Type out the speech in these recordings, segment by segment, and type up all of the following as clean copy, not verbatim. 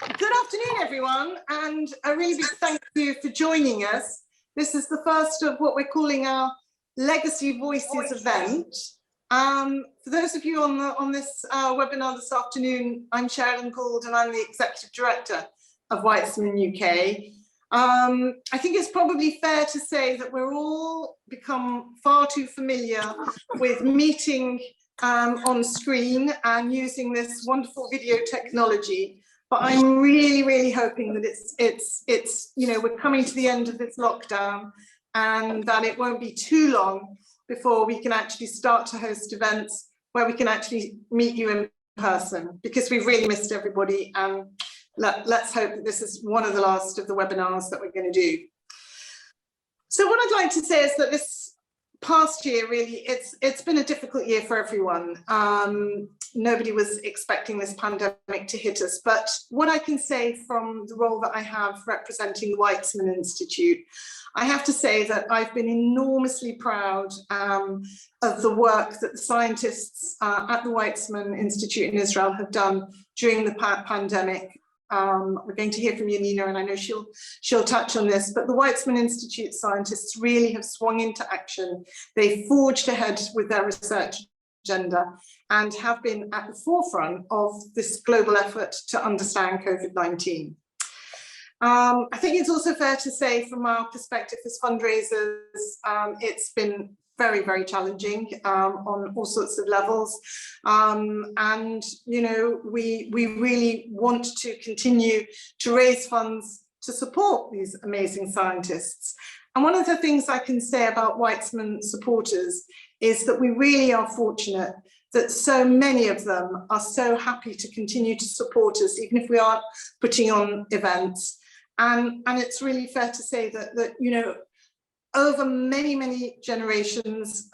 Good afternoon, everyone, and a really big thank you for joining us. This is the first of what we're calling our Legacy Voices event. For those of you on this webinar this afternoon, I'm Sherilyn Gould and I'm the Executive Director of Weizmann UK. I think it's probably fair to say that we're all become far too familiar with meeting on screen and using this wonderful video technology. But I'm really hoping that it's we're coming to the end of this lockdown and that it won't be too long before we can actually start to host events where we can actually meet you in person, because we've really missed everybody, and let's hope that this is one of the last of the webinars that we're going to do. So what I'd like to say is that this past year, really, it's been a difficult year for everyone. Nobody was expecting this pandemic to hit us, but what I can say from the role that I have representing the Weizmann Institute, I have to say that I've been enormously proud of the work that the scientists at the Weizmann Institute in Israel have done during the pandemic. We're going to hear from Janina, and I know she'll touch on this, but the Weizmann Institute scientists really have swung into action. They forged ahead with their research agenda and have been at the forefront of this global effort to understand COVID-19. I think it's also fair to say, from our perspective as fundraisers, it's been very challenging on all sorts of levels, and we really want to continue to raise funds to support these amazing scientists. And one of the things I can say about Weizmann supporters is that we really are fortunate that so many of them are so happy to continue to support us, even if we aren't putting on events. And it's really fair to say that over many generations,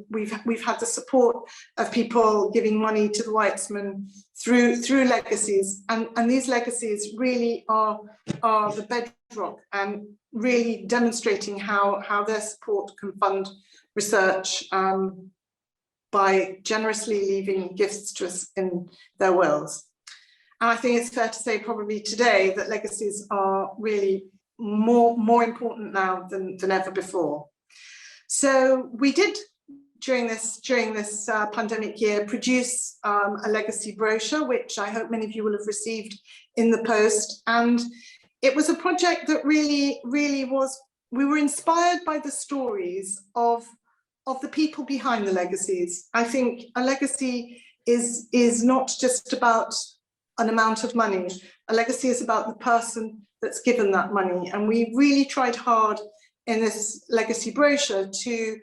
we've had the support of people giving money to the Weizmann through legacies, and these legacies really are the bedrock and really demonstrating how their support can fund research by generously leaving gifts to us in their wills. And I think it's fair to say probably today that legacies are really more important now than ever before. So we did, during this pandemic year, produce a legacy brochure, which I hope many of you will have received in the post. And it was a project that really was, we were inspired by the stories of the people behind the legacies. I think a legacy is not just about an amount of money. A legacy is about the person that's given that money, and we really tried hard in this legacy brochure to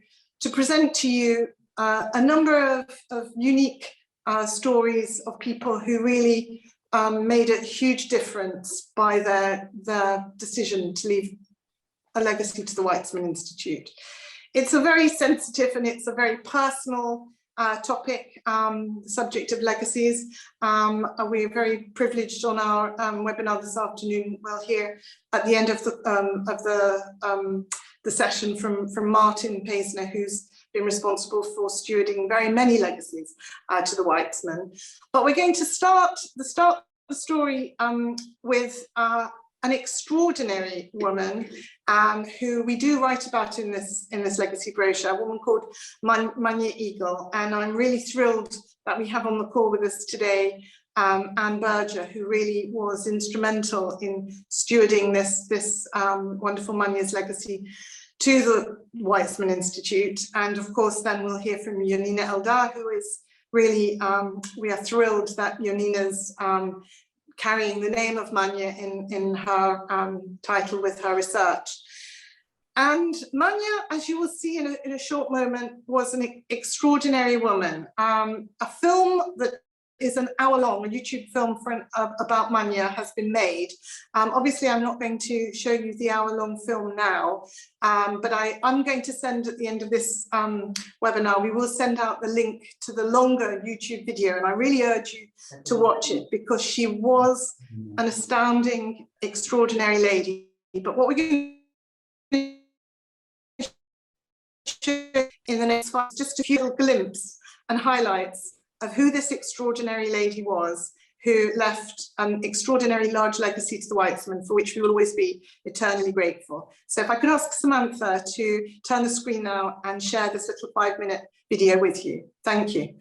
present to you a number of unique stories of people who really made a huge difference by their decision to leave a legacy to the Weizmann Institute. It's a very sensitive and it's a very personal topic, the subject of legacies. We're very privileged on our webinar this afternoon. We'll hear at the end of the session from Martin Paisner, who's been responsible for stewarding very many legacies to the Weizmann. But we're going to start the story with an extraordinary woman who we do write about in this legacy brochure, a woman called Manya Igel. And I'm really thrilled that we have on the call with us today Anne Berger, who really was instrumental in stewarding this wonderful Manya's legacy to the Weizmann Institute. And of course, then we'll hear from Janina Eldar, who is really, we are thrilled that Janina's carrying the name of Manya in her title with her research. And Manya, as you will see in a short moment, was an extraordinary woman. A film that is an hour-long, a YouTube film about Manya has been made. Obviously, I'm not going to show you the hour-long film now, but I'm going to send at the end of this webinar, we will send out the link to the longer YouTube video, and I really urge you to watch it because she was an astounding, extraordinary lady. But what we're going to show in the next slide is just a few glimpses and highlights of who this extraordinary lady was, who left an extraordinary large legacy to the Weizmann, for which we will always be eternally grateful. So if I could ask Samantha to turn the screen now and share this little 5-minute video with you. Thank you.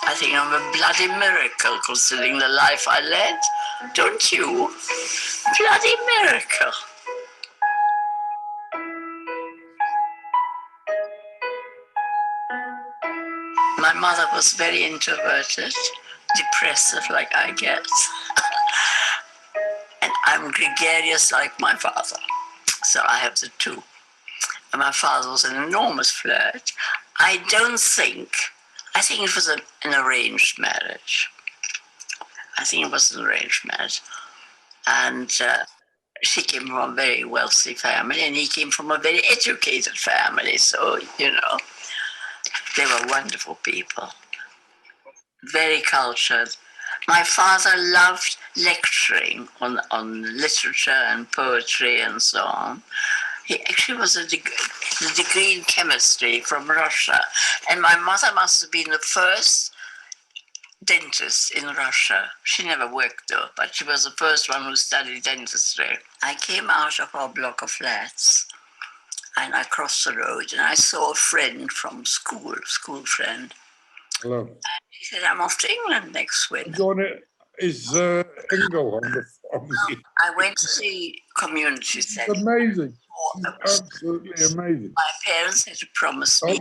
I think I'm a bloody miracle considering the life I led, don't you? Bloody miracle. My mother was very introverted, depressive like I get, and I'm gregarious like my father, so I have the two. And my father was an enormous flirt. I think it was an arranged marriage. I think it was an arranged marriage. And she came from a very wealthy family, and he came from a very educated family. So, you know, they were wonderful people, very cultured. My father loved lecturing on literature and poetry and so on. He actually was a degree in chemistry from Russia. And my mother must have been the first dentist in Russia. She never worked though, but she was the first one who studied dentistry. I came out of our block of flats and I crossed the road and I saw a friend from school friend. Hello. And he said, I'm off to England next winter. Is Igel on the I went to the community centre. It's amazing. It's absolutely amazing. My parents had to promise me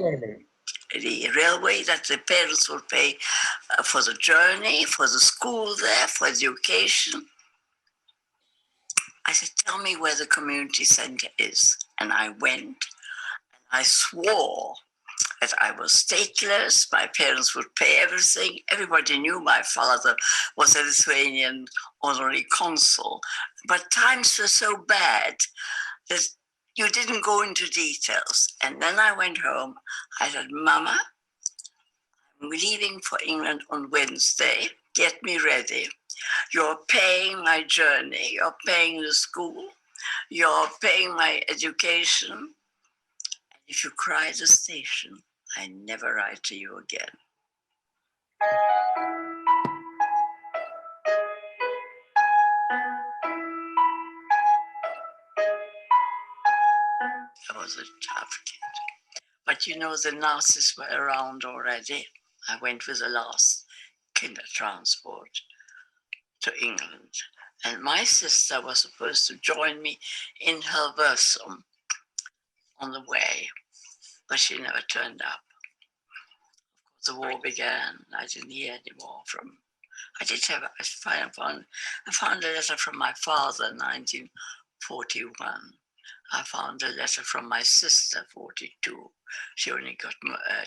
the railway that the parents would pay for the journey, for the school there, for education. I said, tell me where the community centre is. And I went and I swore that I was stateless, my parents would pay everything. Everybody knew my father was a Lithuanian honorary consul. But times were so bad that you didn't go into details. And then I went home. I said, Mama, I'm leaving for England on Wednesday. Get me ready. You're paying my journey. You're paying the school. You're paying my education. And if you cry at the station, I never write to you again. I was a tough kid. But you know, the nurses were around already. I went with the last kinder transport to England. And my sister was supposed to join me in Helversum on the way, but she never turned up. The war began. I didn't hear any more from. I found a letter from my father in 1941. I found a letter from my sister, 42. She only got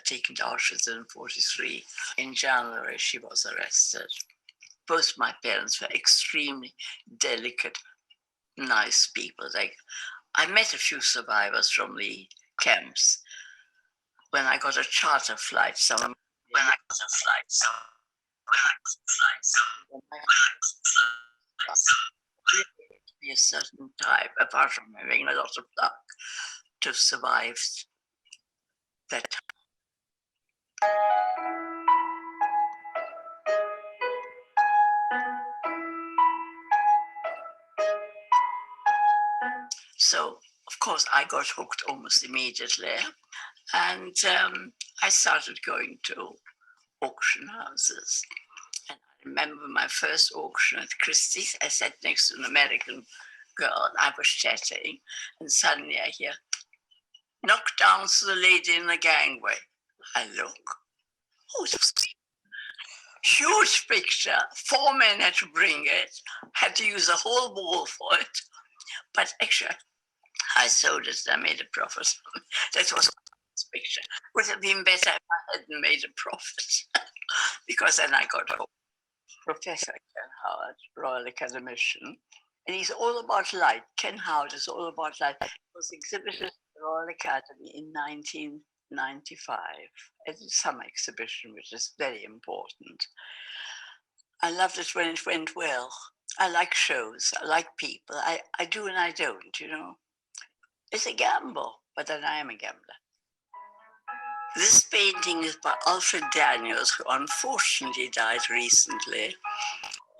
taken to Auschwitz in 43. In January, she was arrested. Both my parents were extremely delicate, nice people. I met a few survivors from the camps. When I got a charter flight, be a certain type, apart from having a lot of luck, to have survived that time. So, of course, I got hooked almost immediately. And I started going to auction houses. And I remember my first auction at Christie's. I sat next to an American girl, and I was chatting, and suddenly I hear, knock down to the lady in the gangway. I look. Oh, it was huge picture. 4 men had to bring it, had to use a whole wall for it. But actually, I sold it and I made a profit. That was this picture. Would have been better if I hadn't made a profit. Because then I got a Professor Ken Howard, Royal Academician, and he's all about light. Ken Howard is all about light. He was exhibited at the Royal Academy in 1995 at the summer exhibition, which is very important. I loved it when it went well. I like shows, I like people. I do and I don't, you know. It's a gamble, but then I am a gambler. This painting is by Alfred Daniels, who unfortunately died recently.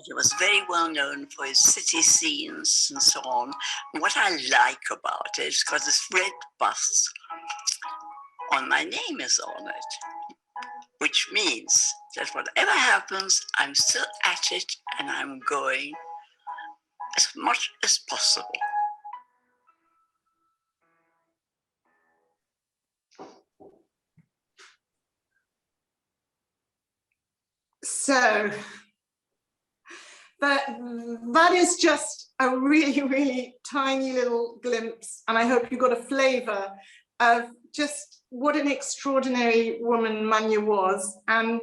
He was very well known for his city scenes and so on. And what I like about it is because this red bust on my name is on it, which means that whatever happens, I'm still at it and I'm going as much as possible. So that is just a really, really tiny little glimpse, and I hope you got a flavour of just what an extraordinary woman Manya was. And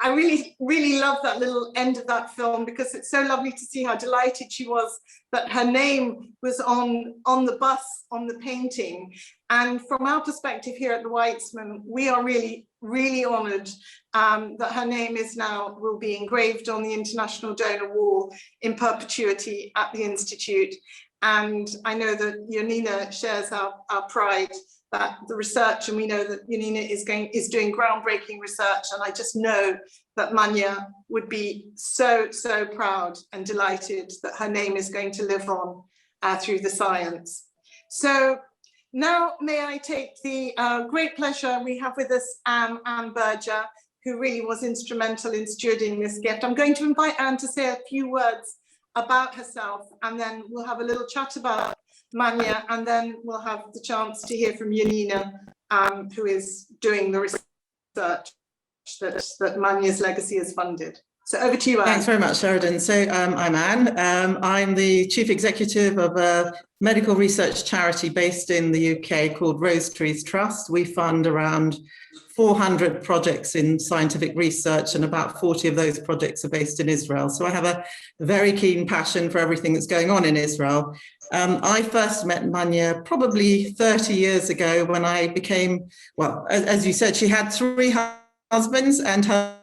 I really, really love that little end of that film, because it's so lovely to see how delighted she was that her name was on the bus, on the painting. And from our perspective here at the Weizmann, we are really, really honoured that her name will be engraved on the International Donor Wall in perpetuity at the Institute. And I know that Janina shares our pride that the research, and we know that Janina is doing groundbreaking research, and I just know that Manya would be so, so proud and delighted that her name is going to live on through the science. So now may I take the great pleasure we have with us Anne Berger, who really was instrumental in stewarding this gift. I'm going to invite Anne to say a few words about herself, and then we'll have a little chat about Manya, and then we'll have the chance to hear from Janina, who is doing the research that Manya's legacy has funded. So over to you, Anne. Thanks very much, Sheridan. So I'm Anne. I'm the Chief Executive of a medical research charity based in the UK called Rose Trees Trust. We fund around 400 projects in scientific research, and about 40 of those projects are based in Israel. So I have a very keen passion for everything that's going on in Israel. I first met Manya probably 30 years ago when I became, well, as you said, she had 3 husbands, and her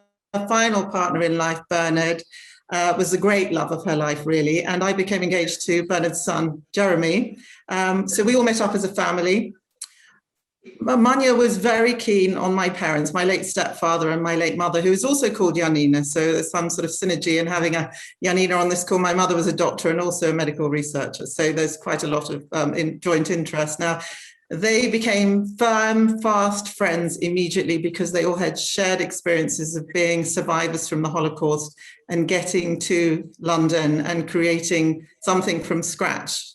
final partner in life, Bernard, was the great love of her life, really. And I became engaged to Bernard's son, Jeremy. So we all met up as a family. Manya was very keen on my parents, my late stepfather and my late mother, who was also called Janina. So there's some sort of synergy in having a Janina on this call. My mother was a doctor and also a medical researcher. So there's quite a lot of joint interest. Now, they became firm, fast friends immediately because they all had shared experiences of being survivors from the Holocaust and getting to London and creating something from scratch.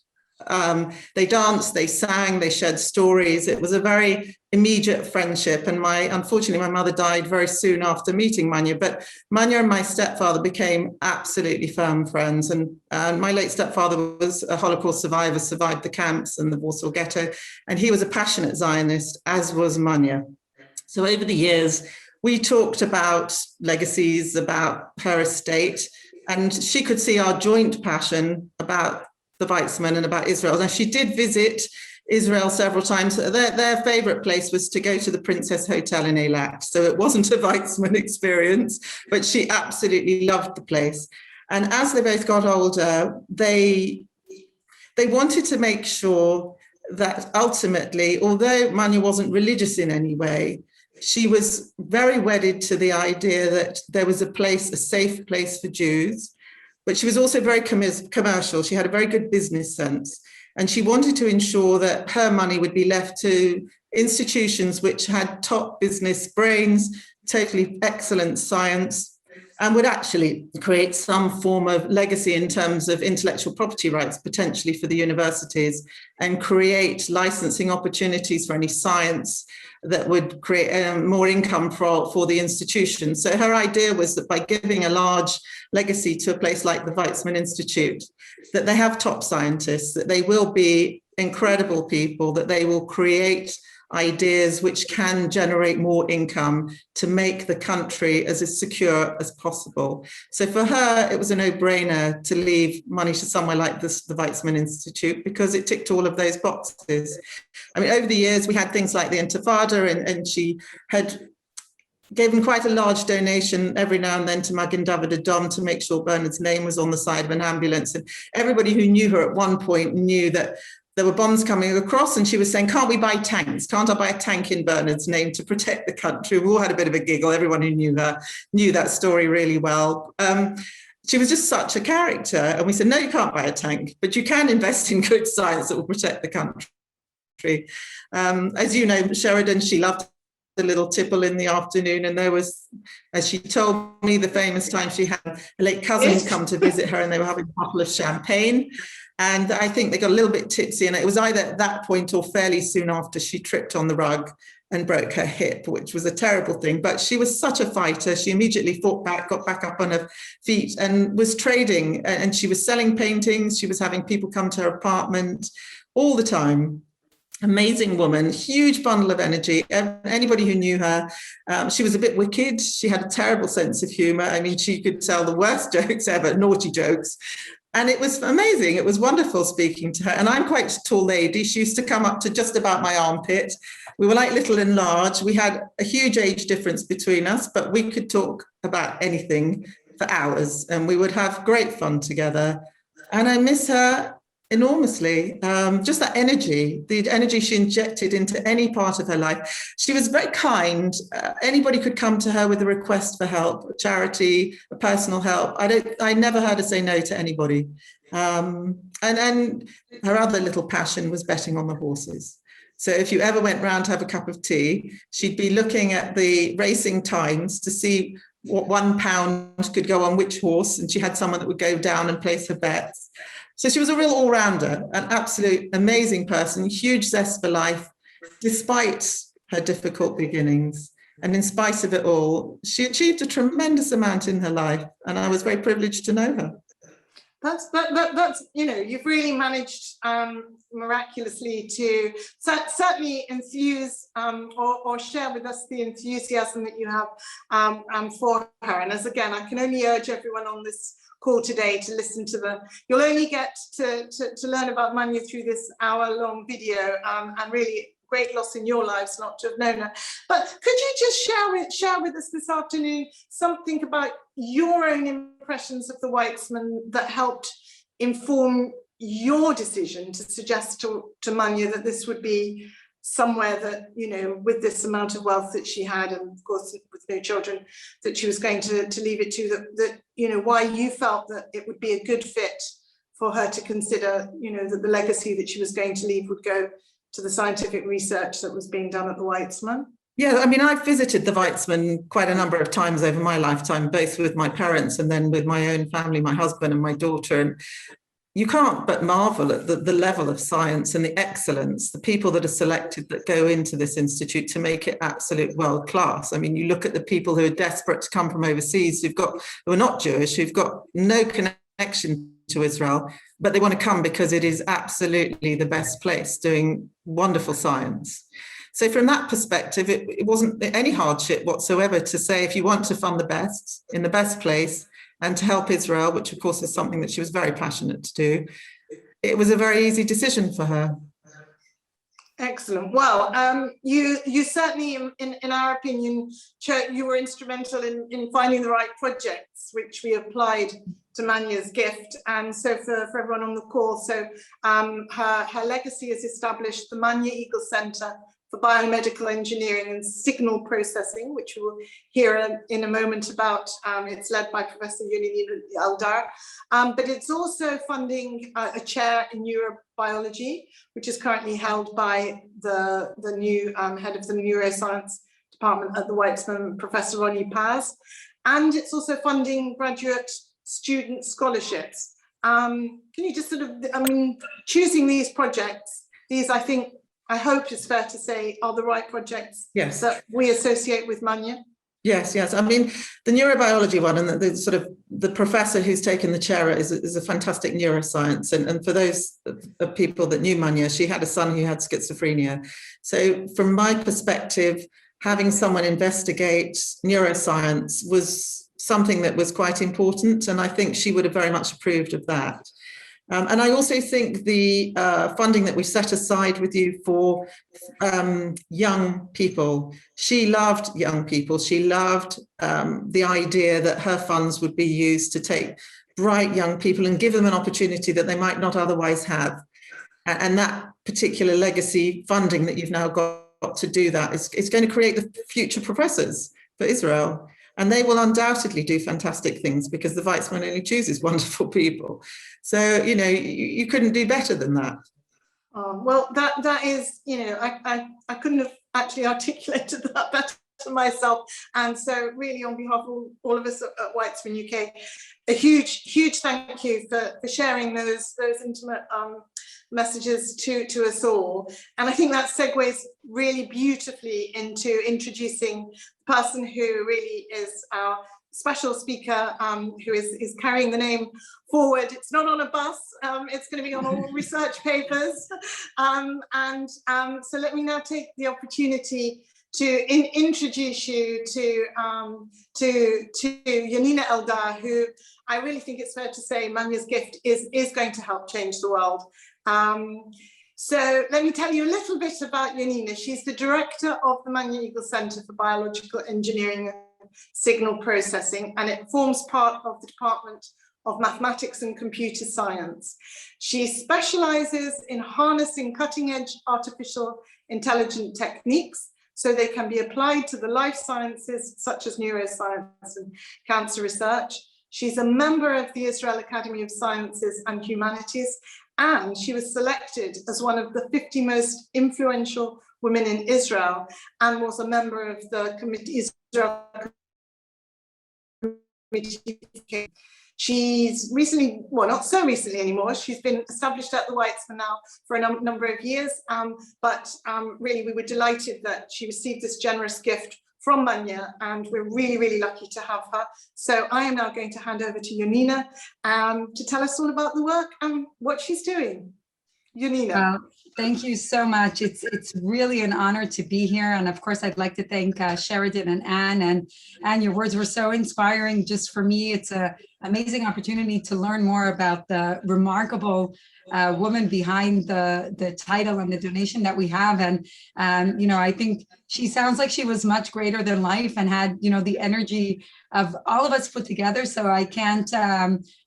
They danced, they sang, they shared stories. It was a very immediate friendship. And unfortunately, my mother died very soon after meeting Manya, but Manya and my stepfather became absolutely firm friends. And my late stepfather was a Holocaust survivor, survived the camps and the Warsaw Ghetto. And he was a passionate Zionist, as was Manya. So over the years, we talked about legacies, about her estate, and she could see our joint passion about the Weizmann and about Israel. Now, she did visit Israel several times. Their favorite place was to go to the Princess Hotel in Eilat. So it wasn't a Weizmann experience, but she absolutely loved the place. And as they both got older, they wanted to make sure that ultimately, although Manya wasn't religious in any way, she was very wedded to the idea that there was a safe place for Jews. But she was also very commercial. She had a very good business sense. And she wanted to ensure that her money would be left to institutions which had top business brains, totally excellent science, and would actually create some form of legacy in terms of intellectual property rights, potentially for the universities, and create licensing opportunities for any science that would create more income for the institution. So her idea was that by giving a large legacy to a place like the Weizmann Institute, that they have top scientists, that they will be incredible people, that they will create ideas which can generate more income to make the country as secure as possible. So for her, it was a no-brainer to leave money to somewhere like the Weizmann Institute because it ticked all of those boxes. I mean, over the years, we had things like the Intifada, and she had given quite a large donation every now and then to Magen David Adom to make sure Bernard's name was on the side of an ambulance. And everybody who knew her at one point knew that there were bombs coming across, and she was saying, can't we buy tanks? Can't I buy a tank in Bernard's name to protect the country? We all had a bit of a giggle. Everyone who knew her knew that story really well. She was just such a character. And we said, no, you can't buy a tank, but you can invest in good science that will protect the country. As you know, Sheridan, she loved the little tipple in the afternoon, and there was, as she told me, the famous time she had a late cousin come to visit her, and they were having a bottle of champagne, and I think they got a little bit tipsy, and it was either at that point or fairly soon after she tripped on the rug and broke her hip, which was a terrible thing. But she was such a fighter. She immediately fought back, got back up on her feet, and was trading, and she was selling paintings. She was having people come to her apartment all the time. Amazing woman, huge bundle of energy. Anybody who knew her, she was a bit wicked. She had a terrible sense of humor. I mean, she could tell the worst jokes ever, naughty jokes. And it was amazing. It was wonderful speaking to her. And I'm quite a tall lady. She used to come up to just about my armpit. We were like little and large. We had a huge age difference between us, but we could talk about anything for hours, and we would have great fun together. And I miss her enormously. Just that energy, the energy she injected into any part of her life. She was very kind. Anybody could come to her with a request for help, a charity, a personal help. I never heard her say no to anybody. And her other little passion was betting on the horses. So if you ever went round to have a cup of tea, she'd be looking at the racing times to see what £1 could go on which horse, and she had someone that would go down and place her bets. So she was a real all-rounder, an absolute amazing person, huge zest for life, despite her difficult beginnings. And in spite of it all, she achieved a tremendous amount in her life, and I was very privileged to know her. That's you've really managed miraculously to certainly enthuse or share with us the enthusiasm that you have for her. And as again, I can only urge everyone on this call today to listen to you'll only get to learn about Manya through this hour-long video, and really great loss in your lives not to have known her. But could you just share with us this afternoon something about your own impressions of the Weizmann that helped inform your decision to suggest to Manya that this would be somewhere that, with this amount of wealth that she had, and of course with no children, that she was going to leave it to, that why you felt that it would be a good fit for her to consider, that the legacy that she was going to leave would go to the scientific research that was being done at the Weizmann? Yeah, I mean, I've visited the Weizmann quite a number of times over my lifetime, both with my parents and then with my own family, my husband and my daughter. And you can't but marvel at the level of science and the excellence, the people that are selected that go into this institute to make it absolute world class. I mean, you look at the people who are desperate to come from overseas, who are not Jewish, who've got no connection to Israel, but they want to come because it is absolutely the best place doing wonderful science. So from that perspective, it wasn't any hardship whatsoever to say, if you want to fund the best in the best place and to help Israel, which of course is something that she was very passionate to do, it was a very easy decision for her. Excellent. Well, you certainly, in our opinion, you were instrumental in finding the right projects, which we applied to Manya's gift. And so for everyone on the call, so her legacy has established the Manya Igel Center for Biomedical Engineering and Signal Processing, which we will hear in a moment about. It's led by Professor Yunini Eldar, but it's also funding a chair in neurobiology, which is currently held by the new head of the neuroscience department at the Weizmann, Professor Ronnie Paz. And it's also funding graduate student scholarships. Can you just choosing these projects, these I hope it's fair to say are the right projects that we associate with Manya? Yes. I mean, the neurobiology one, and the professor who's taken the chair is a fantastic neuroscience. And for those people that knew Manya, she had a son who had schizophrenia. So from my perspective, having someone investigate neuroscience was something that was quite important. And I think she would have very much approved of that. And I also think the funding that we set aside with you for young people, she loved young people. She loved the idea that her funds would be used to take bright young people and give them an opportunity that they might not otherwise have. And that particular legacy funding that you've now got to do that is going to create the future professors for Israel. And they will undoubtedly do fantastic things because the Weizmann only chooses wonderful people. So, you know, you couldn't do better than that. Oh, well, that is, you know, I couldn't have actually articulated that better myself. And so really on behalf of all of us at Weizmann UK, a huge thank you for sharing those intimate messages to us all. And I think that segues really beautifully into introducing the person who really is our special speaker, who is carrying the name forward. It's not on a bus, it's going to be on all research papers. So let me now take the opportunity to introduce you to Yanina Eldar, who I really think it's fair to say Manya's gift is going to help change the world. So let me tell you a little bit about Yanina. She's the director of the Manya Igel Center for Biological Engineering and Signal Processing, and it forms part of the Department of Mathematics and Computer Science. She specializes in harnessing cutting-edge artificial intelligent techniques so they can be applied to the life sciences, such as neuroscience and cancer research. She's a member of the Israel Academy of Sciences and Humanities, and she was selected as one of the 50 most influential women in Israel and was a member of the Israel Committee. She's recently, well, not so recently anymore, she's been established at the Weizmann now for a number of years, but really we were delighted that she received this generous gift from Manya, and we're really lucky to have her. So I am now going to hand over to Yanina to tell us all about the work and what she's doing. Yanina. Thank you so much. It's really an honor to be here. And of course, I'd like to thank Sheridan and Anne. And your words were so inspiring. Just for me, it's an amazing opportunity to learn more about the remarkable woman behind the title and the donation that we have. And, you know, I think she sounds like she was much greater than life and had, you know, the energy of all of us put together. So I can't,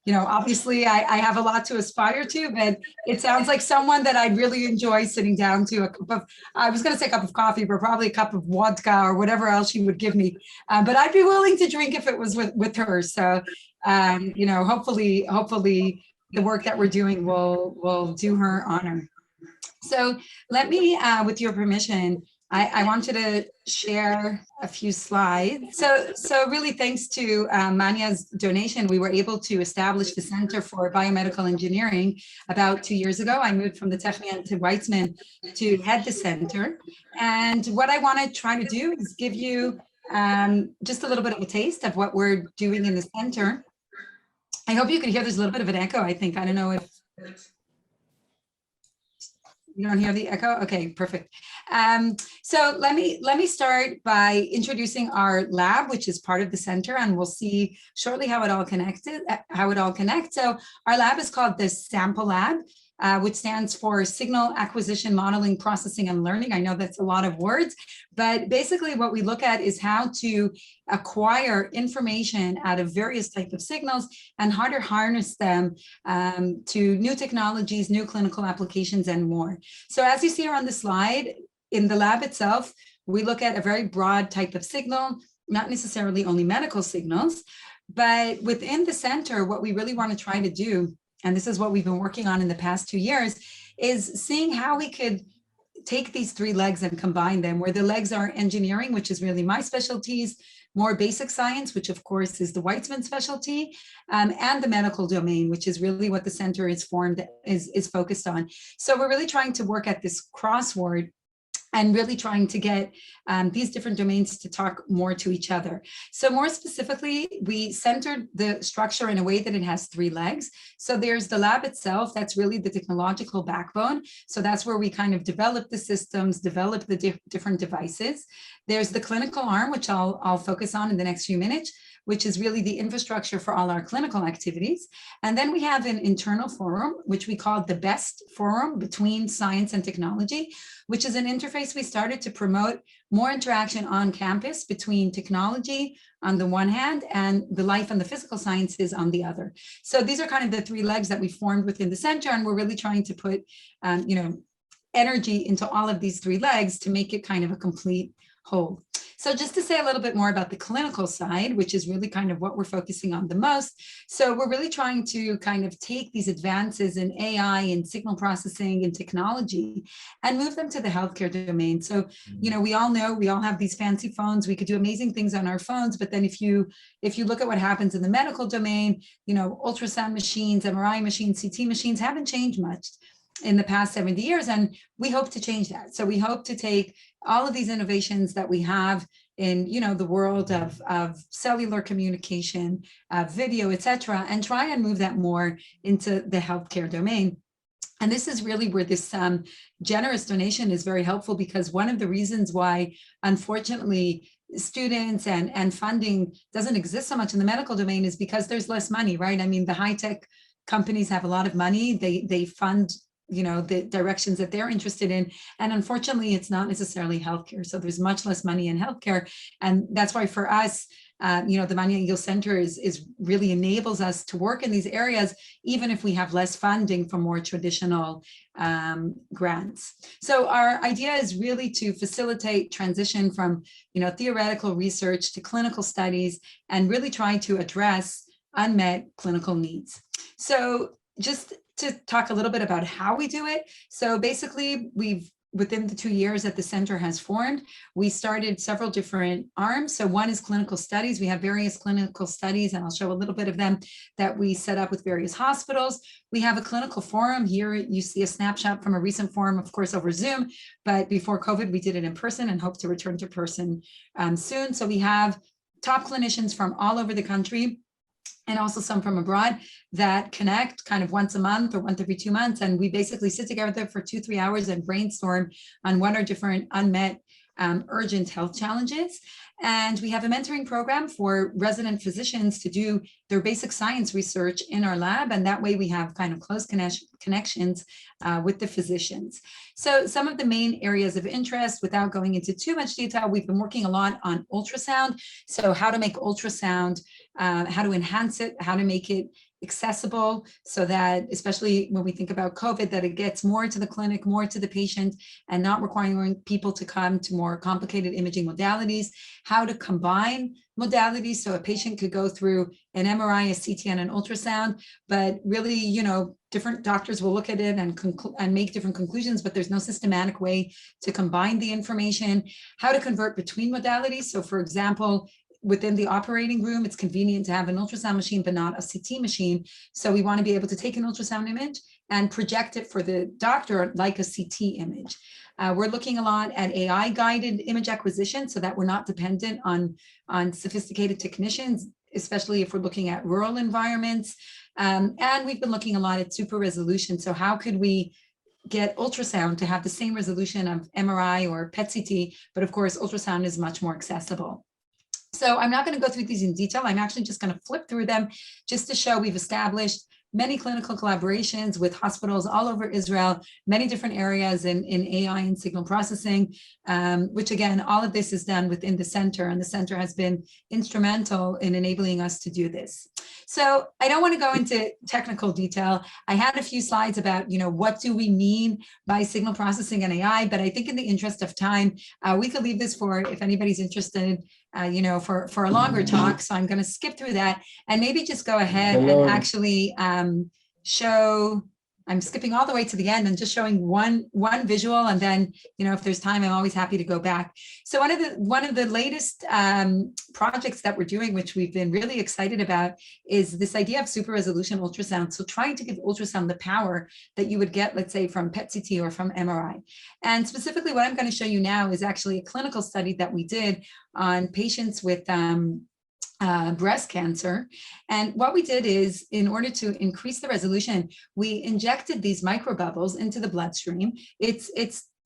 you know, obviously I have a lot to aspire to, but it sounds like someone that I'd really enjoy sitting down to a cup of, I was going to say a cup of coffee, but probably a cup of vodka or whatever else she would give me. But I'd be willing to drink if it was with her. So, you know, hopefully the work that we're doing will do her honor. So let me, with your permission, I wanted to share a few slides. So really thanks to Manya's donation, we were able to establish the Center for Biomedical Engineering about 2 years ago. I moved from the Technion to Weizmann to head the center. And what I want to try to do is give you just a little bit of a taste of what we're doing in the center. I hope you can hear there's a little bit of an echo, I think. I don't know if you don't hear the echo? Okay, perfect. So let me start by introducing our lab, which is part of the center, and we'll see shortly how it all connects. So our lab is called the Sample Lab, which stands for Signal Acquisition, Modeling, Processing, and Learning. I know that's a lot of words, but basically what we look at is how to acquire information out of various types of signals and how to harness them to new technologies, new clinical applications, and more. So as you see here on the slide, in the lab itself, we look at a very broad type of signal, not necessarily only medical signals, but within the center, what we really want to try to do, and this is what we've been working on in the past 2 years, is seeing how we could take these three legs and combine them, where the legs are engineering, which is really my specialties, more basic science, which of course is the Weizmann specialty, and the medical domain, which is really what the center is focused on. So we're really trying to work at this crossword and really trying to get these different domains to talk more to each other. So more specifically, we centered the structure in a way that it has three legs. So there's the lab itself, that's really the technological backbone. So that's where we kind of develop the systems, develop the different devices. There's the clinical arm, which I'll focus on in the next few minutes, which is really the infrastructure for all our clinical activities. And then we have an internal forum, which we call the best forum between science and technology, which is an interface we started to promote more interaction on campus between technology on the one hand and the life and the physical sciences on the other. So these are kind of the three legs that we formed within the center, and we're really trying to put, energy into all of these three legs to make it kind of a complete whole. So just to say a little bit more about the clinical side, which is really kind of what we're focusing on the most. So we're really trying to kind of take these advances in AI and signal processing and technology and move them to the healthcare domain. So, we all know, we all have these fancy phones. We could do amazing things on our phones, but then if you look at what happens in the medical domain, ultrasound machines, MRI machines, CT machines haven't changed much in the past 70 years. And we hope to change that. So we hope to take all of these innovations that we have in, the world of cellular communication, video, et cetera, and try and move that more into the healthcare domain. And this is really where this generous donation is very helpful, because one of the reasons why, unfortunately, students and funding doesn't exist so much in the medical domain is because there's less money, right? I mean, the high-tech companies have a lot of money. They fund the directions that they're interested in. And unfortunately, it's not necessarily healthcare. So there's much less money in healthcare. And that's why for us, the Manya Igel Center is really enables us to work in these areas, even if we have less funding from more traditional grants. So our idea is really to facilitate transition from, theoretical research to clinical studies and really try to address unmet clinical needs. So just to talk a little bit about how we do it. So basically, within the 2 years that the center has formed, we started several different arms. So one is clinical studies. We have various clinical studies, and I'll show a little bit of them that we set up with various hospitals. We have a clinical forum. Here you see a snapshot from a recent forum, of course, over Zoom, but before COVID, we did it in person and hope to return to person soon. So we have top clinicians from all over the country, and also some from abroad, that connect kind of once a month or once every 2 months. And we basically sit together for 2-3 hours and brainstorm on what are different unmet urgent health challenges. And we have a mentoring program for resident physicians to do their basic science research in our lab. And that way we have kind of close connections with the physicians. So some of the main areas of interest, without going into too much detail, we've been working a lot on ultrasound. So how to make ultrasound, how to enhance it, how to make it accessible, so that, especially when we think about COVID, that it gets more to the clinic, more to the patient, and not requiring people to come to more complicated imaging modalities, how to combine modalities. So a patient could go through an MRI, a CT, and an ultrasound, but really, different doctors will look at it and make different conclusions, but there's no systematic way to combine the information, how to convert between modalities. So for example, within the operating room, it's convenient to have an ultrasound machine, but not a CT machine. So we want to be able to take an ultrasound image and project it for the doctor like a CT image. We're looking a lot at AI-guided image acquisition so that we're not dependent on sophisticated technicians, especially if we're looking at rural environments. And we've been looking a lot at super resolution. So how could we get ultrasound to have the same resolution of MRI or PET CT, but of course, ultrasound is much more accessible. So I'm not going to go through these in detail. I'm actually just going to flip through them just to show we've established many clinical collaborations with hospitals all over Israel, many different areas in AI and signal processing, which again, all of this is done within the center, and the center has been instrumental in enabling us to do this. So I don't want to go into technical detail. I had a few slides about, what do we mean by signal processing and AI, but I think in the interest of time, we could leave this for, if anybody's interested, for a longer talk. So I'm going to skip through that and maybe just go ahead and actually show. I'm skipping all the way to the end and just showing one visual, and then if there's time, I'm always happy to go back. So one of the latest projects that we're doing, which we've been really excited about, is this idea of super resolution ultrasound. So trying to give ultrasound the power that you would get, let's say, from PET CT or from MRI. And specifically, what I'm going to show you now is actually a clinical study that we did on patients with breast cancer. And what we did is, in order to increase the resolution, we injected these microbubbles into the bloodstream. It's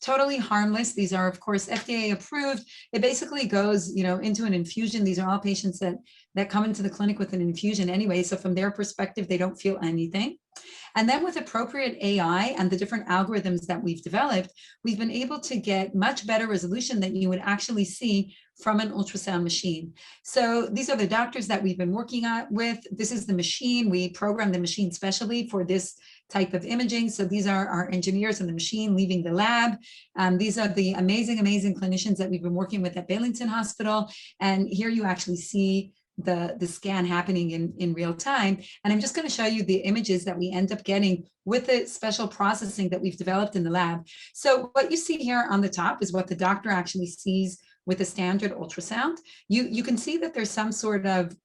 totally harmless. These are, of course, FDA approved. It basically goes, into an infusion. These are all patients that come into the clinic with an infusion anyway. So from their perspective, they don't feel anything. And then with appropriate AI and the different algorithms that we've developed, we've been able to get much better resolution than you would actually see from an ultrasound machine. So these are the doctors that we've been working with. This is the machine. We programmed the machine specially for this type of imaging. So these are our engineers in the machine leaving the lab. These are the amazing, amazing clinicians that we've been working with at Beilinson Hospital. And here you actually see the scan happening in real time. And I'm just going to show you the images that we end up getting with the special processing that we've developed in the lab. So what you see here on the top is what the doctor actually sees with a standard ultrasound. You can see that there's some sort of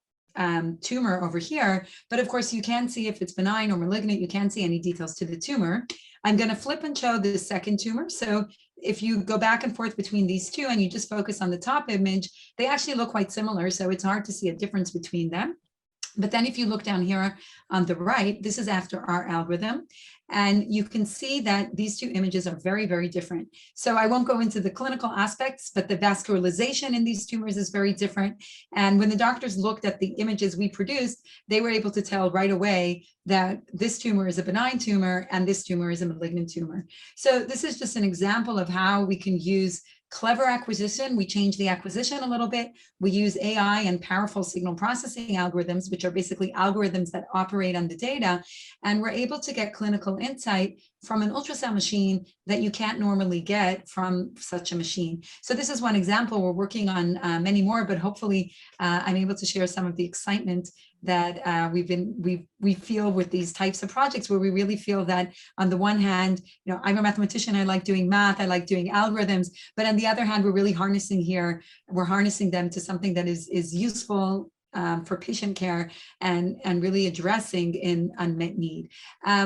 tumor over here, but of course you can see if it's benign or malignant. You can't see any details to the tumor. I'm going to flip and show the second tumor. So if you go back and forth between these two and you just focus on the top image, they actually look quite similar. So it's hard to see a difference between them. But then if you look down here on the right, this is after our algorithm. And you can see that these two images are very, very different. So I won't go into the clinical aspects, but the vascularization in these tumors is very different. And when the doctors looked at the images we produced, they were able to tell right away that this tumor is a benign tumor and this tumor is a malignant tumor. So this is just an example of how we can use clever acquisition. We change the acquisition a little bit. We use AI and powerful signal processing algorithms, which are basically algorithms that operate on the data. And we're able to get clinical insight from an ultrasound machine that you can't normally get from such a machine. So this is one example. We're working on many more, but hopefully I'm able to share some of the excitement that we feel with these types of projects, where we really feel that on the one hand, I'm a mathematician, I like doing math, I like doing algorithms, but on the other hand, we're really harnessing them to something that is useful for patient care and really addressing an unmet need.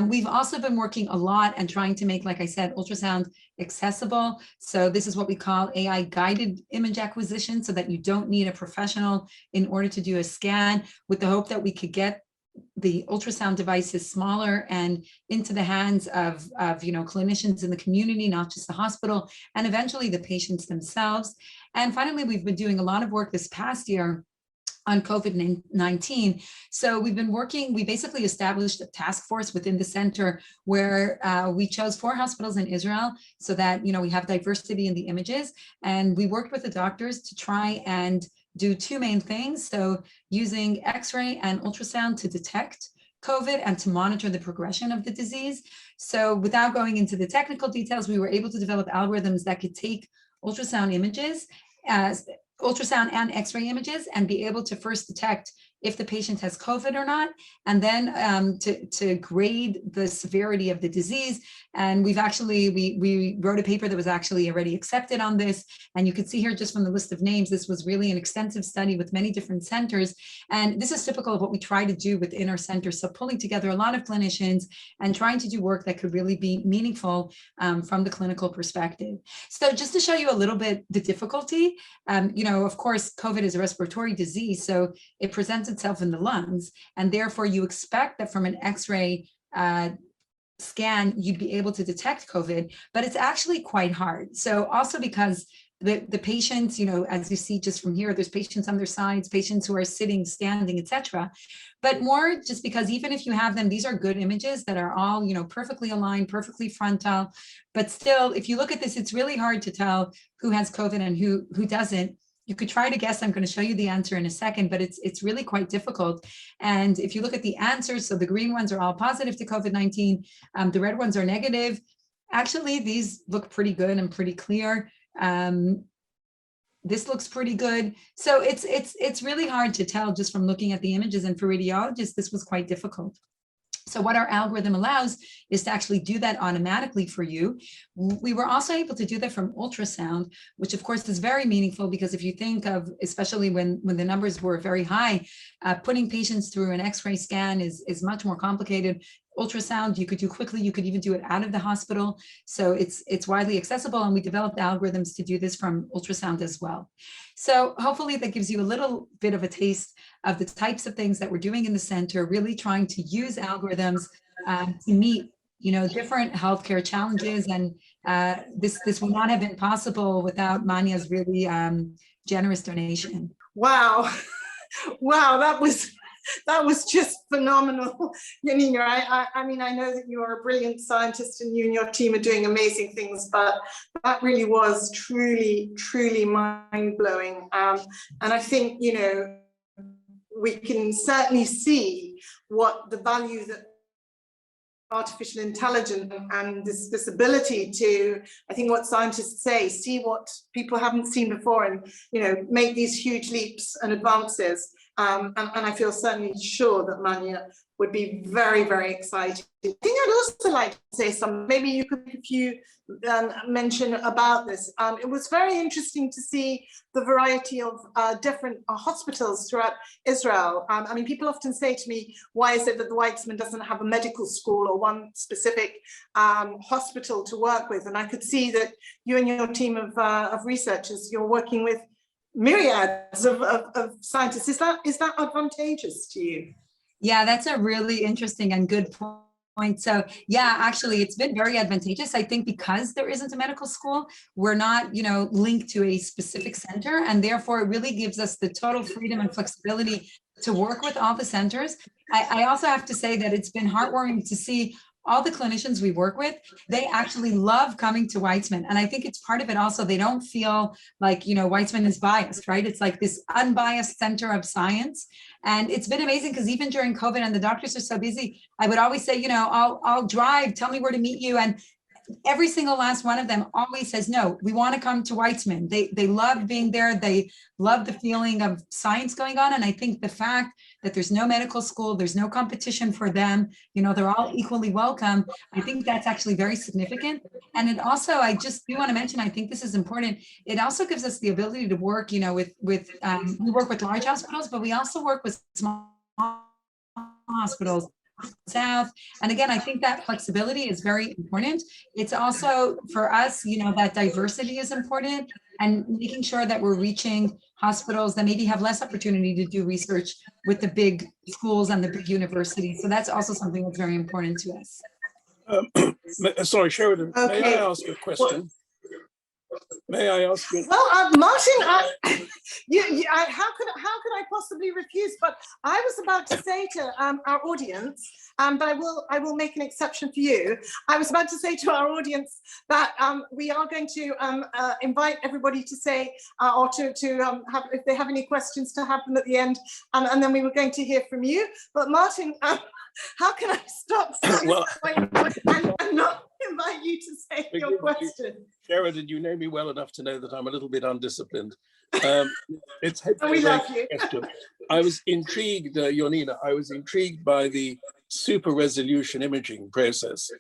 We've also been working a lot and trying to make, like I said, ultrasound accessible. So this is what we call AI guided image acquisition, so that you don't need a professional in order to do a scan, with the hope that we could get the ultrasound devices smaller and into the hands of clinicians in the community, not just the hospital, and eventually the patients themselves. And finally, we've been doing a lot of work this past year on COVID-19. So we've been working, we basically established a task force within the center where we chose 4 hospitals in Israel so that, we have diversity in the images. And we worked with the doctors to try and do 2 main things. So using X-ray and ultrasound to detect COVID and to monitor the progression of the disease. So without going into the technical details, we were able to develop algorithms that could take ultrasound images ultrasound and X-ray images and be able to first detect if the patient has COVID or not, and then to grade the severity of the disease. And we've actually, we wrote a paper that was actually already accepted on this. And you can see here just from the list of names, this was really an extensive study with many different centers. And this is typical of what we try to do within our center. So pulling together a lot of clinicians and trying to do work that could really be meaningful from the clinical perspective. So just to show you a little bit the difficulty, of course, COVID is a respiratory disease, so it presents itself in the lungs, and therefore you expect that from an X-ray scan, you'd be able to detect COVID, but it's actually quite hard. So also because the patients, as you see just from here, there's patients on their sides, patients who are sitting, standing, etc. But more just because even if you have them, these are good images that are all, perfectly aligned, perfectly frontal. But still, if you look at this, it's really hard to tell who has COVID and who doesn't. You could try to guess. I'm going to show you the answer in a second, but it's really quite difficult. And if you look at the answers, so the green ones are all positive to COVID-19, the red ones are negative. Actually, these look pretty good and pretty clear. This looks pretty good. So it's really hard to tell just from looking at the images, and for radiologists, this was quite difficult. So what our algorithm allows is to actually do that automatically for you. We were also able to do that from ultrasound, which of course is very meaningful, because if you think of, especially when the numbers were very high, putting patients through an X-ray scan is much more complicated. Ultrasound you could do quickly, you could even do it out of the hospital. So it's widely accessible, and we developed algorithms to do this from ultrasound as well. So hopefully that gives you a little bit of a taste of the types of things that we're doing in the center, really trying to use algorithms to meet different healthcare challenges. And this would not have been possible without Manya's really generous donation. Wow. Wow, that was just phenomenal. Janina, I mean, I know that you're a brilliant scientist and you and your team are doing amazing things, but that really was truly, truly mind-blowing. And I think, we can certainly see what the value that artificial intelligence and this ability to, I think what scientists say, see what people haven't seen before and, make these huge leaps and advances. And I feel certainly sure that Manya would be very, very excited. I think I'd also like to say something. Maybe you could, if you mention about this. It was very interesting to see the variety of different hospitals throughout Israel. I mean, people often say to me, why is it that the Weizmann doesn't have a medical school or one specific hospital to work with? And I could see that you and your team of researchers, you're working with myriads of scientists. Is that advantageous to you? Yeah, that's a really interesting and good point. So yeah, actually, it's been very advantageous. I think because there isn't a medical school, we're not, linked to a specific center, and therefore it really gives us the total freedom and flexibility to work with all the centers. I also have to say that it's been heartwarming to see all the clinicians we work with, they actually love coming to Weizmann. And I think it's part of it also, they don't feel like, Weizmann is biased, right? It's like this unbiased center of science. And it's been amazing because even during COVID and the doctors are so busy, I would always say, I'll drive, tell me where to meet you. And every single last one of them always says, no, we want to come to Weizmann. They love being there. They love the feeling of science going on. And I think the fact that there's no medical school, there's no competition for them, they're all equally welcome. I think that's actually very significant. And it also, I just do want to mention, I think this is important. It also gives us the ability to work, we work with large hospitals, but we also work with small hospitals South. And again, I think that flexibility is very important. It's also for us, that diversity is important and making sure that we're reaching hospitals that maybe have less opportunity to do research with the big schools and the big universities. So that's also something that's very important to us. Sorry, Sheridan, Okay. may I ask a question? May I ask you? Well, Martin, how could I possibly refuse? But I was about to say to our audience, but I will make an exception for you. I was about to say to our audience that we are going to invite everybody to say or to have, if they have any questions, to have them at the end, and then we were going to hear from you. But Martin, how can I stop Well, and not invite you to say your question? Sheridan, you know me well enough to know that I'm a little bit undisciplined. It's We love you. question. I was intrigued, Jonina, I was intrigued by the super resolution imaging process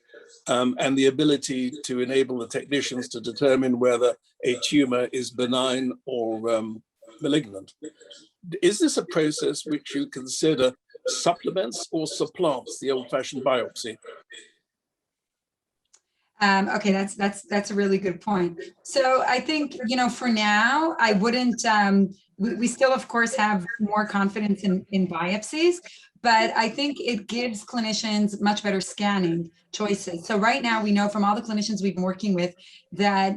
and the ability to enable the technicians to determine whether a tumor is benign or malignant. Is this a process which you consider supplements or supplants the old-fashioned biopsy? Okay, that's a really good point. So I think, for now, I wouldn't, we still, of course, have more confidence in biopsies, but I think it gives clinicians much better scanning choices. So right now, we know from all the clinicians we've been working with that,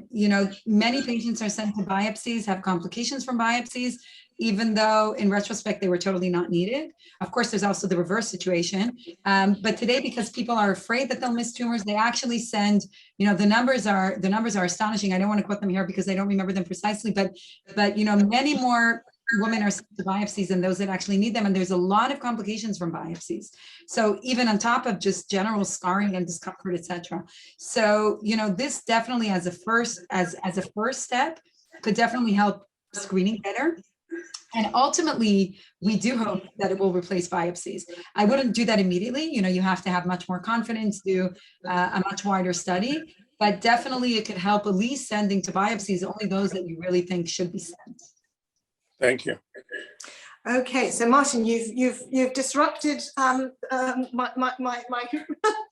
many patients are sent to biopsies, have complications from biopsies, even though in retrospect, they were totally not needed. Of course, there's also the reverse situation. But today, because people are afraid that they'll miss tumors, they actually send, the numbers are astonishing. I don't want to quote them here because I don't remember them precisely, but many more women are sent to biopsies than those that actually need them. And there's a lot of complications from biopsies. So even on top of just general scarring and discomfort, etc. So, this definitely as a first step could definitely help screening better. And ultimately, we do hope that it will replace biopsies. I wouldn't do that immediately. You have to have much more confidence, do a much wider study, but definitely it could help at least sending to biopsies only those that you really think should be sent. Thank you. Okay, so Martin, you've disrupted my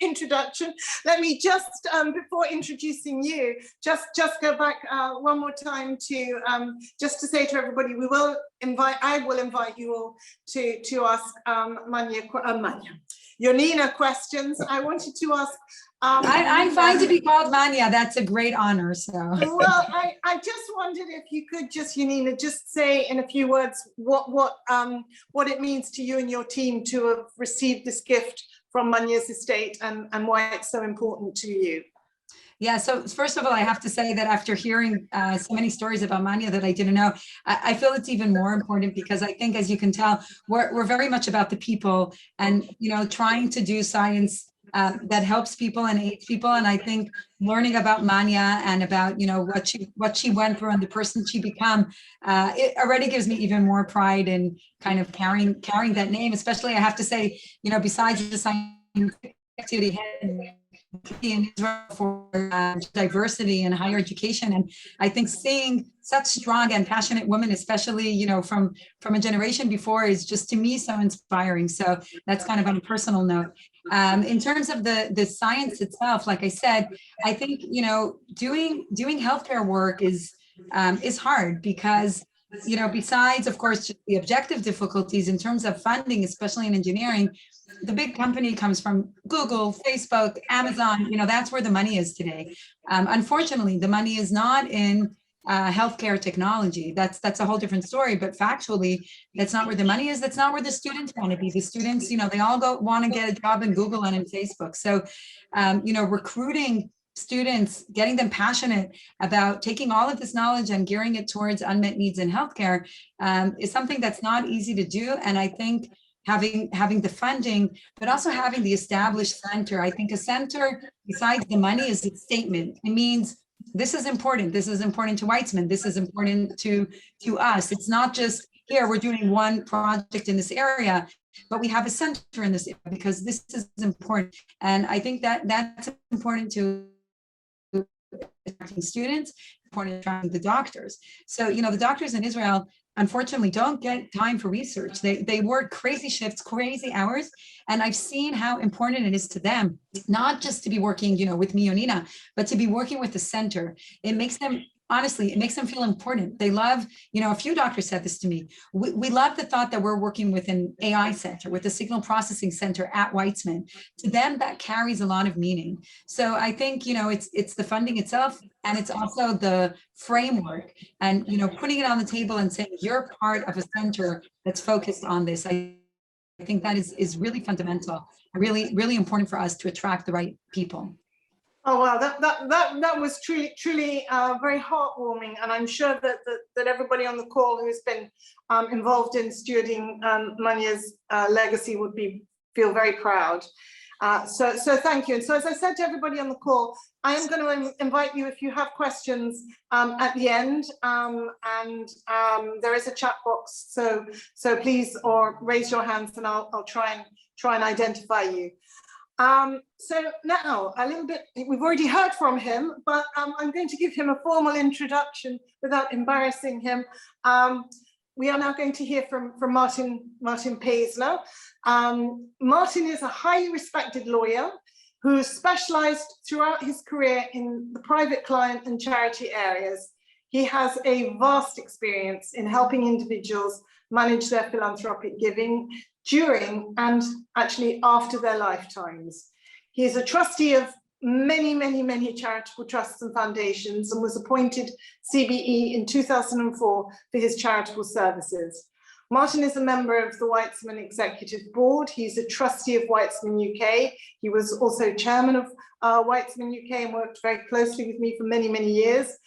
introduction. Let me just before introducing you, just go back one more time to just to say to everybody, I will invite you all to ask Manya, Yonina questions. I wanted to ask. I'm fine to be called Manya. That's a great honor. So. Well, I just wondered if you could just, Yonina, just say in a few words what it means to you and your team to have received this gift from Manya's estate and why it's so important to you. Yeah, so first of all, I have to say that after hearing so many stories about Manya that I didn't know, I feel it's even more important because I think, as you can tell, we're very much about the people and, trying to do science that helps people and aids people. And I think learning about Manya and about, what she went through and the person she become, it already gives me even more pride in kind of carrying that name, especially I have to say, besides the scientific activity in Israel for diversity and higher education. And I think seeing such strong and passionate women, especially, from a generation before, is just to me so inspiring. So that's kind of on a personal note. In terms of the science itself, like I said, I think, doing healthcare work is hard because, besides, of course, just the objective difficulties in terms of funding, especially in engineering, the big company comes from Google, Facebook, Amazon, that's where the money is today. Unfortunately, the money is not in healthcare technology. That's a whole different story, but factually, that's not where the money is. That's not where the students want to be. The students, they all want to get a job in Google and in Facebook. So, recruiting students, getting them passionate about taking all of this knowledge and gearing it towards unmet needs in healthcare is something that's not easy to do. And I think having the funding, but also having the established center. I think a center, besides the money, is its statement. It means this is important. This is important to Weizmann. This is important to us. It's not just here, we're doing one project in this area, but we have a center in this area because this is important. And I think that's important to attracting students, important to attracting the doctors. So, the doctors in Israel, unfortunately, don't get time for research. They work crazy shifts, crazy hours. And I've seen how important it is to them, not just to be working, with me, Yonina, but to be working with the center. It makes them, honestly, it makes them feel important. They love, a few doctors said this to me. We love the thought that we're working with an AI center, with a signal processing center at Weizmann. To them, that carries a lot of meaning. So I think, it's the funding itself, and it's also the framework and, putting it on the table and saying, you're part of a center that's focused on this. I think that is really fundamental, really, really important for us to attract the right people. Oh wow, that was truly very heartwarming, and I'm sure that everybody on the call who's been involved in stewarding Manya's legacy would feel very proud. So thank you. And so, as I said to everybody on the call, I am going to invite you if you have questions at the end, and there is a chat box. So please, or raise your hands, and I'll try and identify you. So now a little bit, we've already heard from him, but I'm going to give him a formal introduction without embarrassing him. We are now going to hear from Martin Paisler. Martin is a highly respected lawyer who specialized throughout his career in the private client and charity areas. He has a vast experience in helping individuals manage their philanthropic giving during and actually after their lifetimes. He is a trustee of many charitable trusts and foundations and was appointed CBE in 2004 for his charitable services. Martin is a member of the Weizmann Executive Board. He's a trustee of Weizmann UK. He was also chairman of Weizmann UK and worked very closely with me for many years.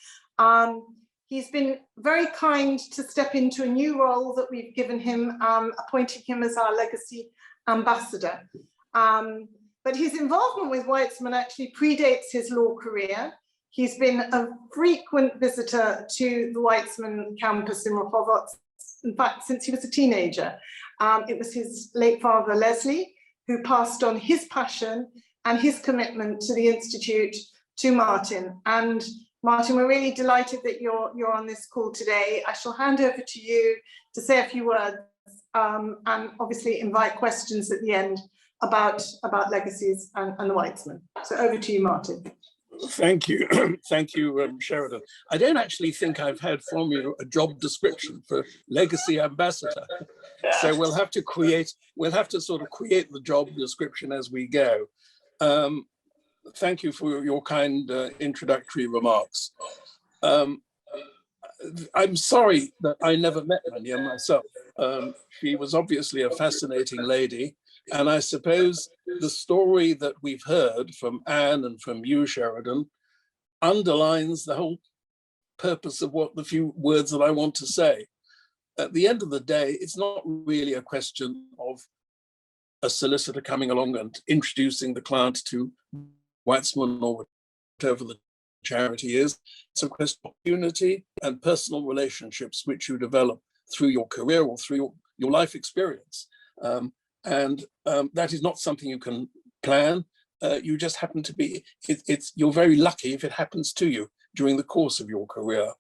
He's been very kind to step into a new role that we've given him, appointing him as our legacy ambassador. But his involvement with Weizmann actually predates his law career. He's been a frequent visitor to the Weizmann campus in Rehovot, in fact, since he was a teenager. It was his late father, Leslie, who passed on his passion and his commitment to the Institute to Martin. And Martin, we're really delighted that you're on this call today. I shall hand over to you to say a few words and obviously invite questions at the end about legacies and the Weizmann. So over to you, Martin. Thank you. Thank you, Sheridan. I don't actually think I've had from you a job description for legacy ambassador. So we'll have to sort of create the job description as we go. Thank you for your kind introductory remarks. I'm sorry that I never met Manya myself. She was obviously a fascinating lady. And I suppose the story that we've heard from Anne and from you, Sheridan, underlines the whole purpose of what the few words that I want to say. At the end of the day, it's not really a question of a solicitor coming along and introducing the client to Weizmann or whatever the charity is. It's a question of opportunity and personal relationships which you develop through your career or through your life experience. That is not something you can plan. You just happen to be, you're very lucky if it happens to you during the course of your career.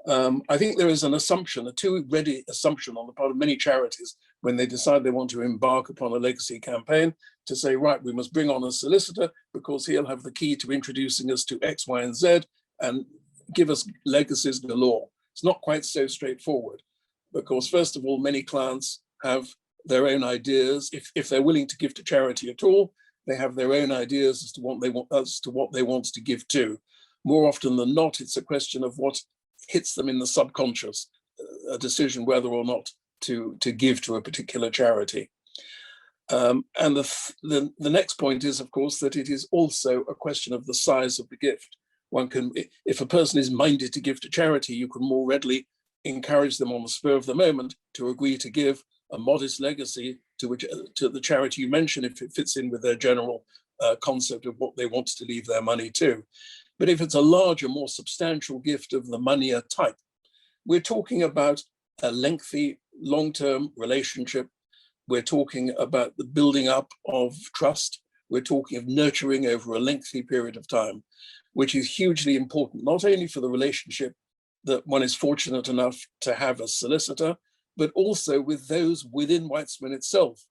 I think there is an assumption, a too ready assumption on the part of many charities when they decide they want to embark upon a legacy campaign to say, right, we must bring on a solicitor because he'll have the key to introducing us to X, Y, and Z and give us legacies galore. It's not quite so straightforward because first of all, many clients have their own ideas. If they're willing to give to charity at all, they have their own ideas as to what they want to give to. More often than not, it's a question of what hits them in the subconscious, a decision whether or not to give to a particular charity. And the next point is, of course, that it is also a question of the size of the gift. One can, if a person is minded to give to charity, you can more readily encourage them on the spur of the moment to agree to give a modest legacy to the charity you mentioned, if it fits in with their general concept of what they want to leave their money to. But if it's a larger, more substantial gift of the Manya type, we're talking about a lengthy, long-term relationship. We're talking about the building up of trust. We're talking of nurturing over a lengthy period of time, which is hugely important, not only for the relationship that one is fortunate enough to have as solicitor, but also with those within Weizmann itself,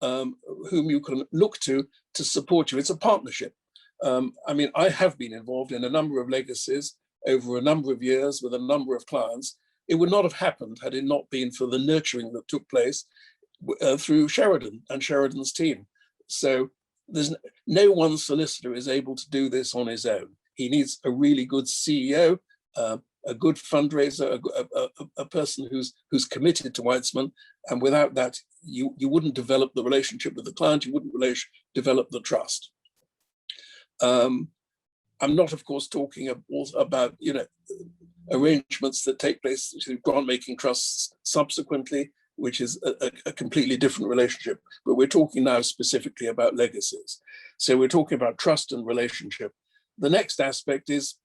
whom you can look to support you. It's a partnership. I mean, I have been involved in a number of legacies over a number of years with a number of clients. It would not have happened had it not been for the nurturing that took place through Sheridan and Sheridan's team. So there's no one solicitor is able to do this on his own. He needs a really good CEO, a good fundraiser, a person who's committed to Weizmann. And without that, you wouldn't develop the relationship with the client, you wouldn't develop the trust. I'm not, of course, talking about arrangements that take place through grant-making trusts subsequently, which is a completely different relationship. But we're talking now specifically about legacies. So we're talking about trust and relationship. The next aspect is,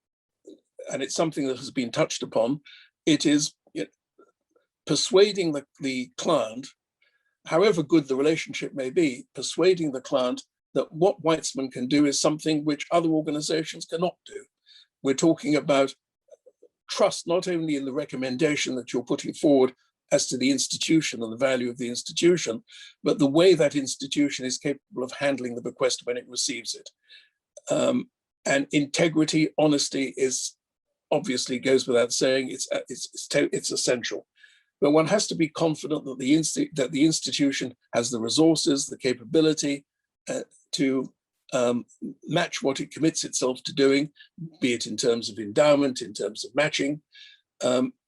and it's something that has been touched upon, it is persuading the client, however good the relationship may be, persuading the client that what Weizmann can do is something which other organizations cannot do. We're talking about trust, not only in the recommendation that you're putting forward as to the institution and the value of the institution, but the way that institution is capable of handling the bequest when it receives it. And integrity, honesty is obviously goes without saying, it's essential. But one has to be confident that the institution has the resources, the capability to match what it commits itself to doing, be it in terms of endowment, in terms of matching.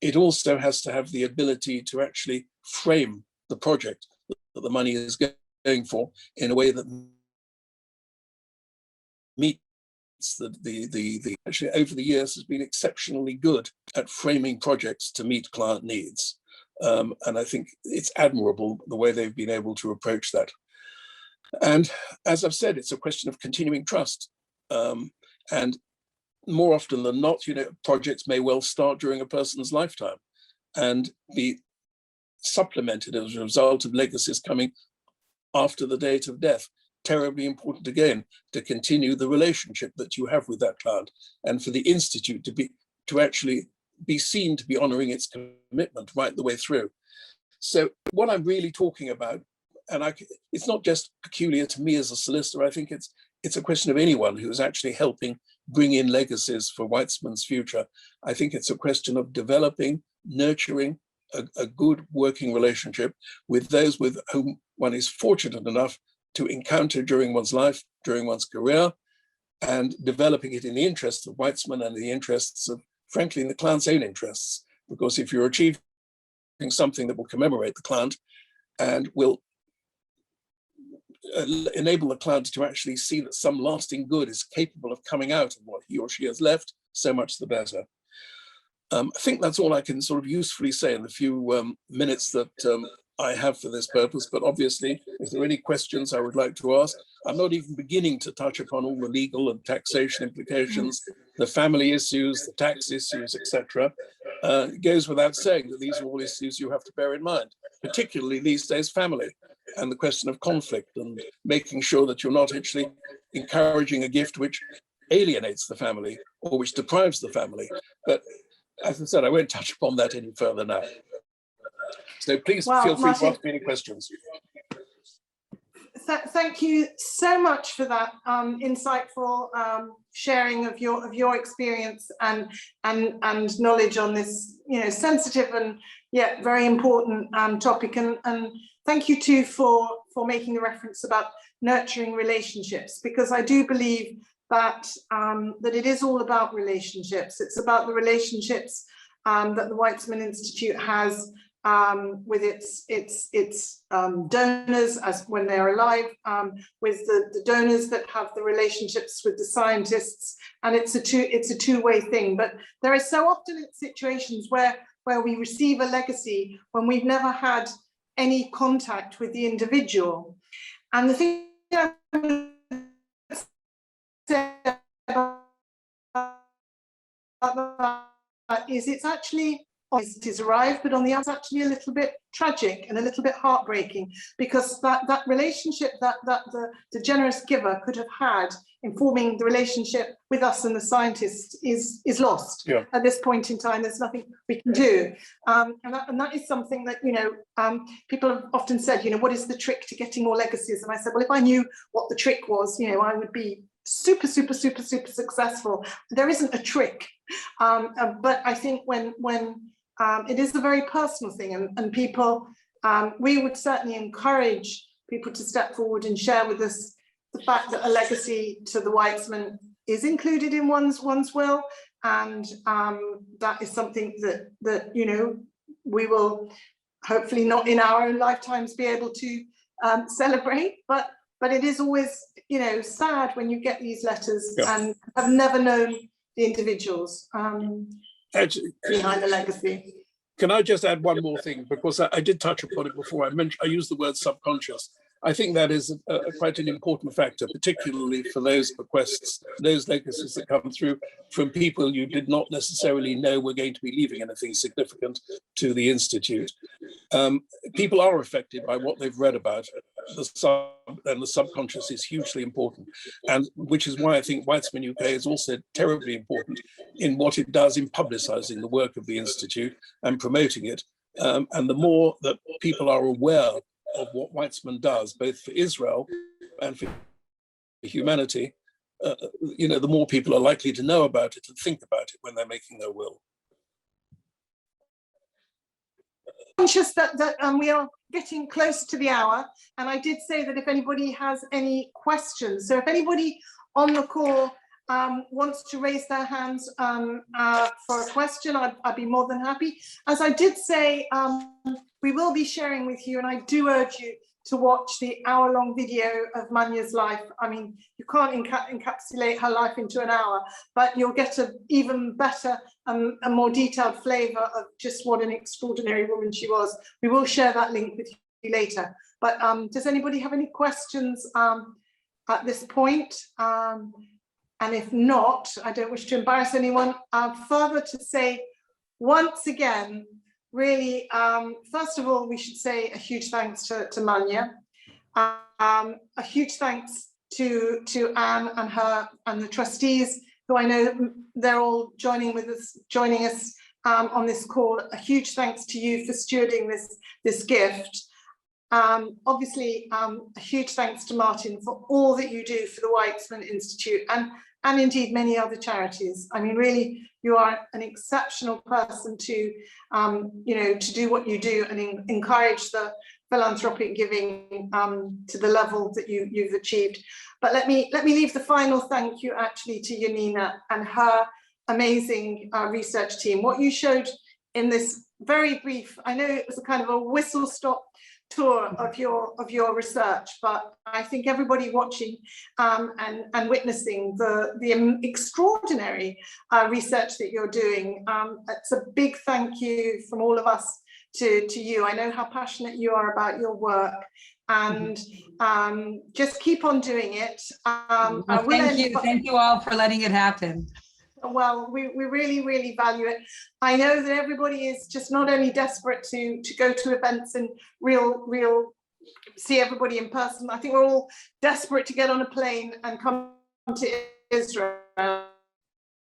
It also has to have the ability to actually frame the project that the money is going for in a way that meets actually over the years has been exceptionally good at framing projects to meet client needs. And I think it's admirable the way they've been able to approach that. And as I've said, it's a question of continuing trust. And more often than not, projects may well start during a person's lifetime and be supplemented as a result of legacies coming after the date of death. Terribly important again to continue the relationship that you have with that client, and for the institute to actually be seen to be honoring its commitment right the way through. So what I'm really talking about, and it's not just peculiar to me as a solicitor, I think it's a question of anyone who's actually helping bring in legacies for Weizmann's future. I think it's a question of developing, nurturing, a good working relationship with those with whom one is fortunate enough to encounter during one's life, during one's career, and developing it in the interests of Weizmann and the interests of, frankly, in the client's own interests. Because if you're achieving something that will commemorate the client and will enable the client to actually see that some lasting good is capable of coming out of what he or she has left, so much the better. I think that's all I can sort of usefully say in the few minutes that I have for this purpose. But obviously, if there are any questions I would like to ask, I'm not even beginning to touch upon all the legal and taxation implications, the family issues, the tax issues, etc. It goes without saying that these are all issues you have to bear in mind, particularly these days, family and the question of conflict and making sure that you're not actually encouraging a gift which alienates the family or which deprives the family. But as I said, I won't touch upon that any further now. So please feel free to ask me any questions. Thank you so much for that insightful sharing of your experience and knowledge on this, sensitive and yet very important topic. And thank you too for making the reference about nurturing relationships, because I do believe that that it is all about relationships. It's about the relationships that the Weizmann Institute has with its donors as when they're alive, with the donors that have the relationships with the scientists, and it's a two-way thing. But there is so often situations where we receive a legacy when we've never had any contact with the individual. And the thing I'm say about is it's actually it is arrived, but on the other, actually a little bit tragic and a little bit heartbreaking, because that relationship that the generous giver could have had in forming the relationship with us and the scientists is lost. Yeah. At this point in time. There's nothing we can do, and that is something that people have often said, what is the trick to getting more legacies? And I said, well, if I knew what the trick was, I would be super successful. There isn't a trick, but I think when it is a very personal thing, and people, we would certainly encourage people to step forward and share with us the fact that a legacy to the Weizmann is included in one's will, and that is something that we will hopefully not in our own lifetimes be able to celebrate, but it is always sad when you get these letters and have never known the individuals Actually, behind the legacy. Can I just add one more thing? Because I did touch upon it before. I used the word subconscious. I think that is quite an important factor, particularly for those bequests, those legacies that come through from people you did not necessarily know were going to be leaving anything significant to the Institute. People are affected by what they've read about, and the subconscious is hugely important, and which is why I think Weizmann UK is also terribly important in what it does in publicising the work of the Institute and promoting it. And the more that people are aware of what Weizmann does, both for Israel and for humanity, the more people are likely to know about it and think about it when they're making their will. Conscious that we are getting close to the hour, and I did say that if anybody has any questions, so if anybody on the call wants to raise their hands for a question, I'd be more than happy. As I did say, we will be sharing with you, and I do urge you to watch the hour-long video of Manya's life. I mean, you can't encapsulate her life into an hour, but you'll get an even better a more detailed flavour of just what an extraordinary woman she was. We will share that link with you later. But does anybody have any questions at this point? And if not, I don't wish to embarrass anyone. Further to say, once again, really, first of all, we should say a huge thanks to Manya. A huge thanks to Anne and her and the trustees, who I know they're all joining us on this call. A huge thanks to you for stewarding this gift. Obviously, a huge thanks to Martin for all that you do for the Weizmann Institute, and and indeed many other charities. I mean, really, you are an exceptional person to, you know, to do what you do and encourage the philanthropic giving to the level that you've achieved. But let me leave the final thank you actually to Janina and her amazing research team. What you showed in this very brief, I know it was a kind of a whistle-stop tour of your research, but I think everybody watching and witnessing the extraordinary research that you're doing, it's a big thank you from all of us to you. I know how passionate you are about your work, and just keep on doing it. Thank you all for letting it happen. Well, we really, really value it. I know that everybody is just not only desperate to go to events and real see everybody in person. I think we're all desperate to get on a plane and come to Israel.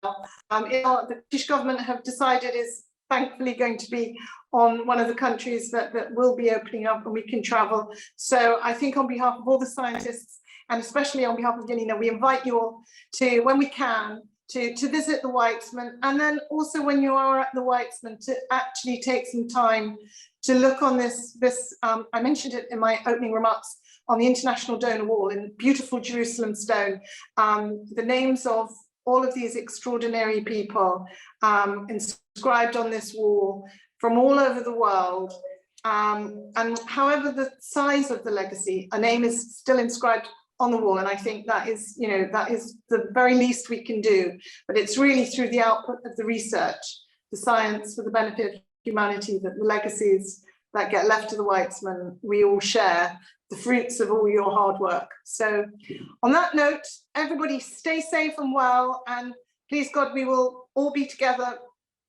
The British government have decided is thankfully going to be on one of the countries that will be opening up and we can travel. So I think on behalf of all the scientists, and especially on behalf of Janina, we invite you all to, when we can, to visit the Weizmann, and then also when you are at the Weizmann to actually take some time to look on this I mentioned it in my opening remarks, on the International Donor Wall in beautiful Jerusalem stone, the names of all of these extraordinary people inscribed on this wall from all over the world. And however the size of the legacy, a name is still inscribed on the wall, and I think that is, you know, that is the very least we can do. But it's really through the output of the research, the science for the benefit of humanity, that the legacies that get left to the Weizmann, we all share the fruits of all your hard work. So on that note, everybody stay safe and well, and please God, we will all be together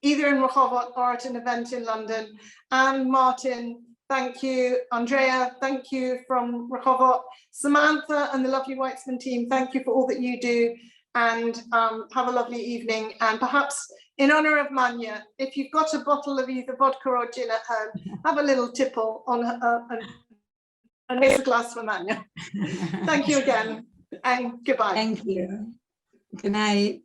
either in Rehovot or at an event in London. And Martin, thank you. Andrea, thank you from Rehovot. Samantha and the lovely Weizmann team, thank you for all that you do, and have a lovely evening. And perhaps in honor of Manya, if you've got a bottle of either vodka or gin at home, have a little tipple on and raise a glass for Manya. Thank you again, and goodbye. Thank you. Good night.